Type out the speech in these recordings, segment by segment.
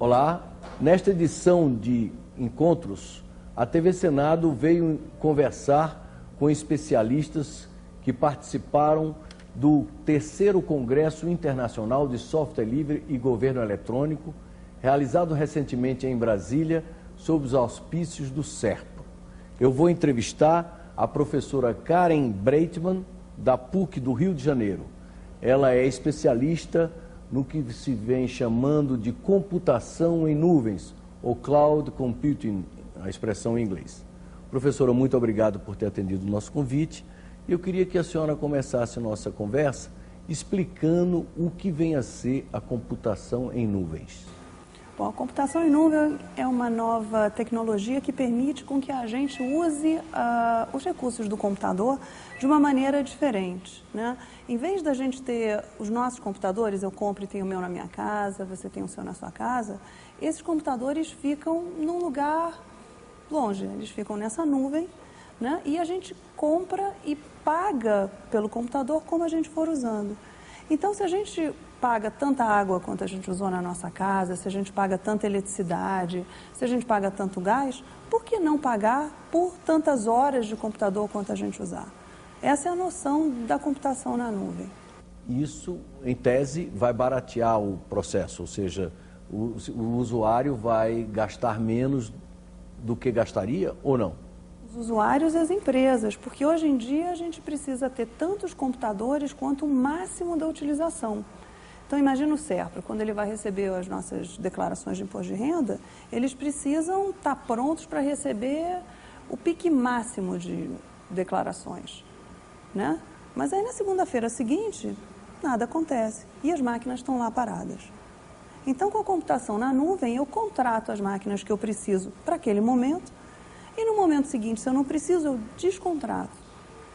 Olá, nesta edição de Encontros, a TV Senado veio conversar com especialistas que participaram do 3º Congresso Internacional de Software Livre e Governo Eletrônico, realizado recentemente em Brasília, sob os auspícios do SERPRO. Eu vou entrevistar a professora Karen Breitman, da PUC do Rio de Janeiro. Ela é especialista no que se vem chamando de computação em nuvens, ou Cloud Computing, a expressão em inglês. Professora, muito obrigado por ter atendido o nosso convite. Eu queria que a senhora começasse a nossa conversa explicando o que vem a ser a computação em nuvens. Bom, a computação em nuvem é uma nova tecnologia que permite com que a gente use os recursos do computador de uma maneira diferente, né? Em vez da gente ter os nossos computadores, eu compro e tenho o meu na minha casa, você tem o seu na sua casa, esses computadores ficam num lugar longe, eles ficam nessa nuvem, né? E a gente compra e paga pelo computador como a gente for usando. Então, se a gente paga tanta água quanto a gente usou na nossa casa, se a gente paga tanta eletricidade, se a gente paga tanto gás, por que não pagar por tantas horas de computador quanto a gente usar? Essa é a noção da computação na nuvem. Isso, em tese, vai baratear o processo, ou seja, o usuário vai gastar menos do que gastaria ou não? Os usuários e as empresas, porque hoje em dia a gente precisa ter tantos computadores quanto o máximo da utilização. Então, imagina o SERPRO, quando ele vai receber as nossas declarações de imposto de renda, eles precisam estar prontos para receber o pique máximo de declarações, né? Mas aí, na segunda-feira seguinte, nada acontece e as máquinas estão lá paradas. Então, com a computação na nuvem, eu contrato as máquinas que eu preciso para aquele momento e no momento seguinte, se eu não preciso, eu descontrato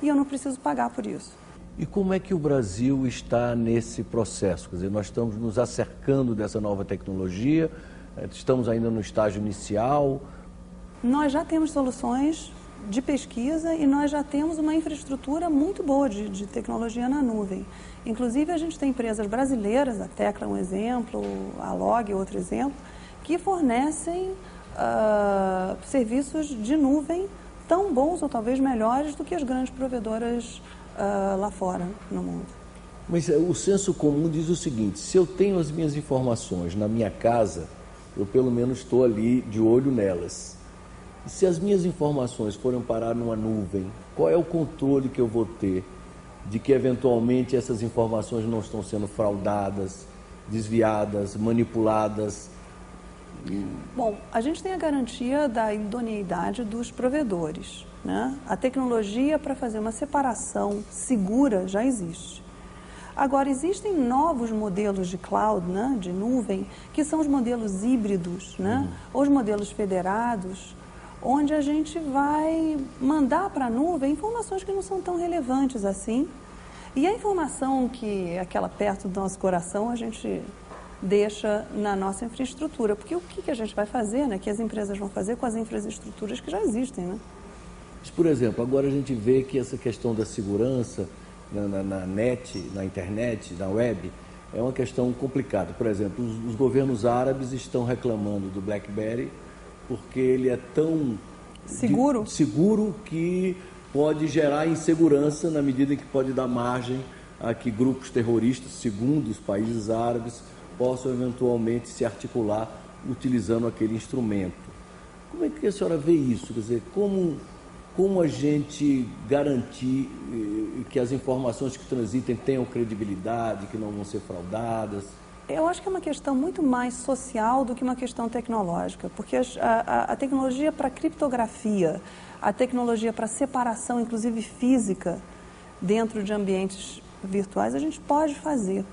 e eu não preciso pagar por isso. E como é que o Brasil está nesse processo? Quer dizer, nós estamos nos acercando dessa nova tecnologia, estamos ainda no estágio inicial. Nós já temos soluções de pesquisa e nós já temos uma infraestrutura muito boa de tecnologia na nuvem. Inclusive, a gente tem empresas brasileiras, a Tecla é um exemplo, a Log é outro exemplo, que fornecem serviços de nuvem tão bons ou talvez melhores do que as grandes provedoras lá fora, no mundo. Mas o senso comum diz o seguinte: se eu tenho as minhas informações na minha casa, eu pelo menos estou ali de olho nelas. E se as minhas informações forem parar numa nuvem, qual é o controle que eu vou ter de que eventualmente essas informações não estão sendo fraudadas, desviadas, manipuladas? Bom, a gente tem a garantia da idoneidade dos provedores, né? A tecnologia para fazer uma separação segura já existe. Agora, existem novos modelos de cloud, né, de nuvem, que são os modelos híbridos, né, ou os modelos federados, onde a gente vai mandar para a nuvem informações que não são tão relevantes assim. E a informação que é aquela perto do nosso coração, a gente deixa na nossa infraestrutura. Porque o que a gente vai fazer, né, que as empresas vão fazer com as infraestruturas que já existem, né? Mas, por exemplo, agora a gente vê que essa questão da segurança na net, na internet, na web, é uma questão complicada. Por exemplo, os governos árabes estão reclamando do BlackBerry porque ele é tão seguro que pode gerar insegurança na medida em que pode dar margem a que grupos terroristas, segundo os países árabes, possam eventualmente se articular utilizando aquele instrumento. Como é que a senhora vê isso? Quer dizer, como a gente garantir que as informações que transitem tenham credibilidade, que não vão ser fraudadas? Eu acho que é uma questão muito mais social do que uma questão tecnológica, porque a tecnologia para criptografia, a tecnologia para separação, inclusive física, dentro de ambientes virtuais, a gente pode fazer.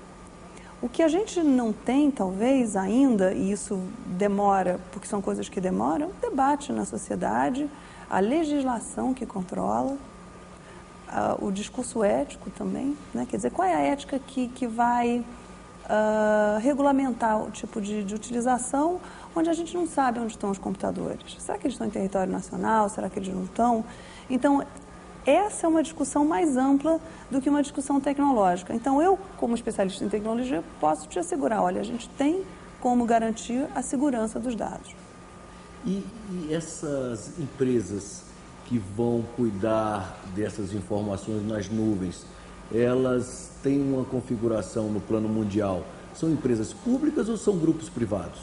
O que a gente não tem, talvez, ainda, e isso demora, porque são coisas que demoram, é um debate na sociedade, a legislação que controla, o discurso ético também, né? Quer dizer, qual é a ética que vai regulamentar o tipo de utilização onde a gente não sabe onde estão os computadores? Será que eles estão em território nacional? Será que eles não estão? Então, essa é uma discussão mais ampla do que uma discussão tecnológica. Então, eu, como especialista em tecnologia, posso te assegurar, olha, a gente tem como garantir a segurança dos dados. E essas empresas que vão cuidar dessas informações nas nuvens, elas têm uma configuração no plano mundial? São empresas públicas ou são grupos privados?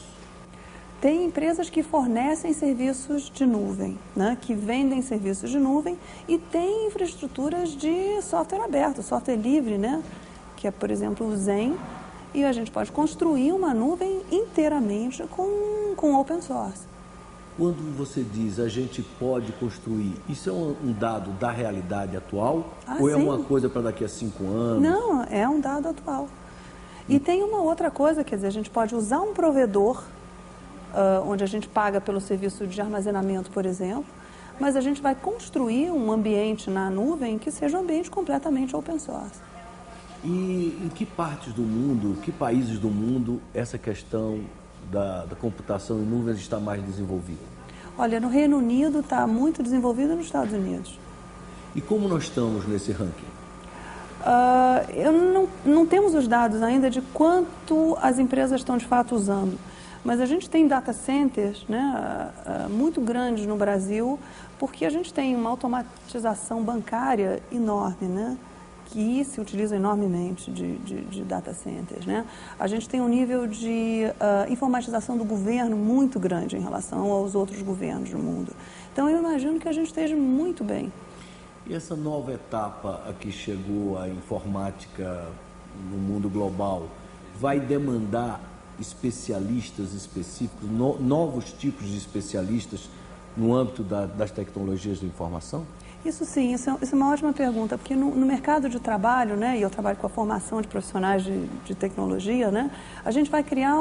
Tem empresas que fornecem serviços de nuvem, né, que vendem serviços de nuvem, e tem infraestruturas de software aberto, software livre, né, que é, por exemplo, o Zen, e a gente pode construir uma nuvem inteiramente com open source. Quando você diz a gente pode construir, isso é um dado da realidade atual? Ou é sim. uma coisa para daqui a 5 anos? Não, é um dado atual. E tem uma outra coisa, quer dizer, a gente pode usar um provedor, onde a gente paga pelo serviço de armazenamento, por exemplo, mas a gente vai construir um ambiente na nuvem que seja um ambiente completamente open source. E em que partes do mundo, que países do mundo essa questão da computação em nuvens está mais desenvolvida? Olha, no Reino Unido está muito desenvolvido, nos Estados Unidos. E como nós estamos nesse ranking? Não temos os dados ainda de quanto as empresas estão de fato usando, mas a gente tem data centers, né, muito grandes no Brasil, porque a gente tem uma automatização bancária enorme, né, que se utiliza enormemente de data centers, né? A gente tem um nível de informatização do governo muito grande em relação aos outros governos do mundo. Então, eu imagino que a gente esteja muito bem. E essa nova etapa a que chegou a informática no mundo global vai demandar especialistas específicos, novos tipos de especialistas no âmbito das tecnologias da informação? Isso sim, isso é uma ótima pergunta, porque no mercado de trabalho, né, e eu trabalho com a formação de profissionais de tecnologia, né, a gente vai criar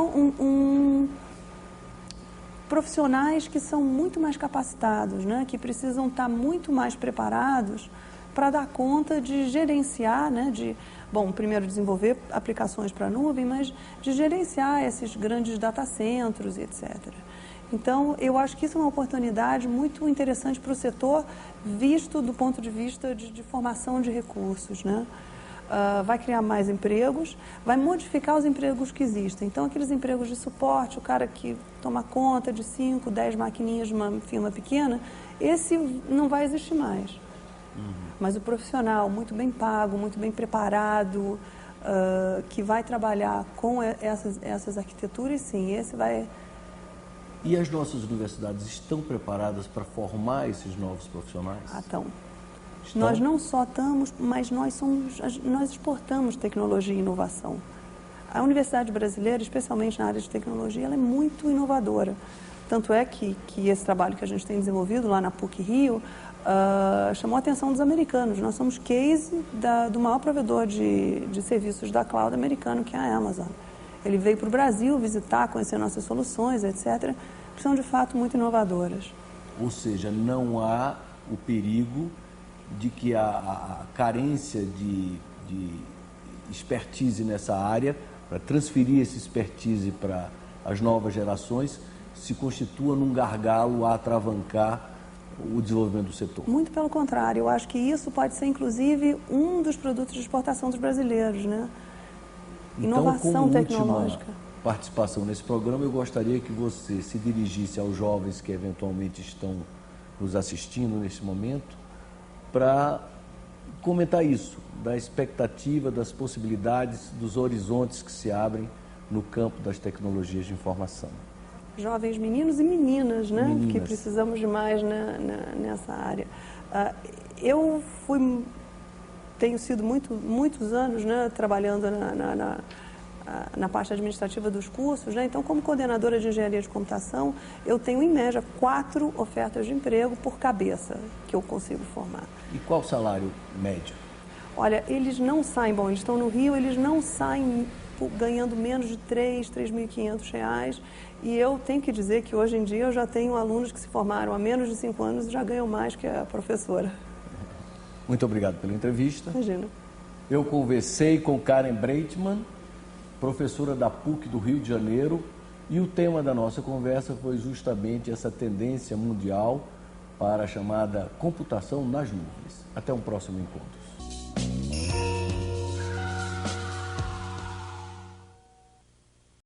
profissionais que são muito mais capacitados, né, que precisam estar muito mais preparados para dar conta de gerenciar, né, primeiro desenvolver aplicações para a nuvem, mas de gerenciar esses grandes data centers, etc. Então, eu acho que isso é uma oportunidade muito interessante para o setor, visto do ponto de vista de formação de recursos, né? Vai criar mais empregos, vai modificar os empregos que existem. Então, aqueles empregos de suporte, o cara que toma conta de 5, 10 maquininhas de uma firma pequena, esse não vai existir mais. Mas o profissional muito bem pago, muito bem preparado, que vai trabalhar com essas arquiteturas, sim, esse vai... E as nossas universidades estão preparadas para formar esses novos profissionais? Estão. Nós não só estamos, mas nós exportamos tecnologia e inovação. A Universidade Brasileira, especialmente na área de tecnologia, ela é muito inovadora. Tanto é que esse trabalho que a gente tem desenvolvido lá na PUC-Rio chamou a atenção dos americanos. Nós somos case do maior provedor de serviços da cloud americano, que é a Amazon. Ele veio para o Brasil visitar, conhecer nossas soluções, etc., que são de fato muito inovadoras. Ou seja, não há o perigo de que a carência de expertise nessa área, para transferir essa expertise para as novas gerações, se constitua num gargalo a atravancar o desenvolvimento do setor. Muito pelo contrário, eu acho que isso pode ser, inclusive, um dos produtos de exportação dos brasileiros, né? Inovação então, como tecnológica. Última participação nesse programa, eu gostaria que você se dirigisse aos jovens que eventualmente estão nos assistindo nesse momento para comentar isso, da expectativa, das possibilidades, dos horizontes que se abrem no campo das tecnologias de informação. Jovens meninos e meninas, né? Meninas. Que precisamos de mais nessa área. Eu tenho sido muitos anos, né, trabalhando na parte administrativa dos cursos, né? Então, como coordenadora de engenharia de computação, eu tenho, em média, 4 ofertas de emprego por cabeça que eu consigo formar. E qual o salário médio? Olha, eles não saem, eles estão no Rio, eles não saem ganhando menos de R$ 3.500, e eu tenho que dizer que hoje em dia eu já tenho alunos que se formaram há menos de 5 anos e já ganham mais que a professora. Muito obrigado pela entrevista. Imagina. Eu conversei com Karen Breitman, professora da PUC do Rio de Janeiro, e o tema da nossa conversa foi justamente essa tendência mundial para a chamada computação nas nuvens. Até um próximo encontro.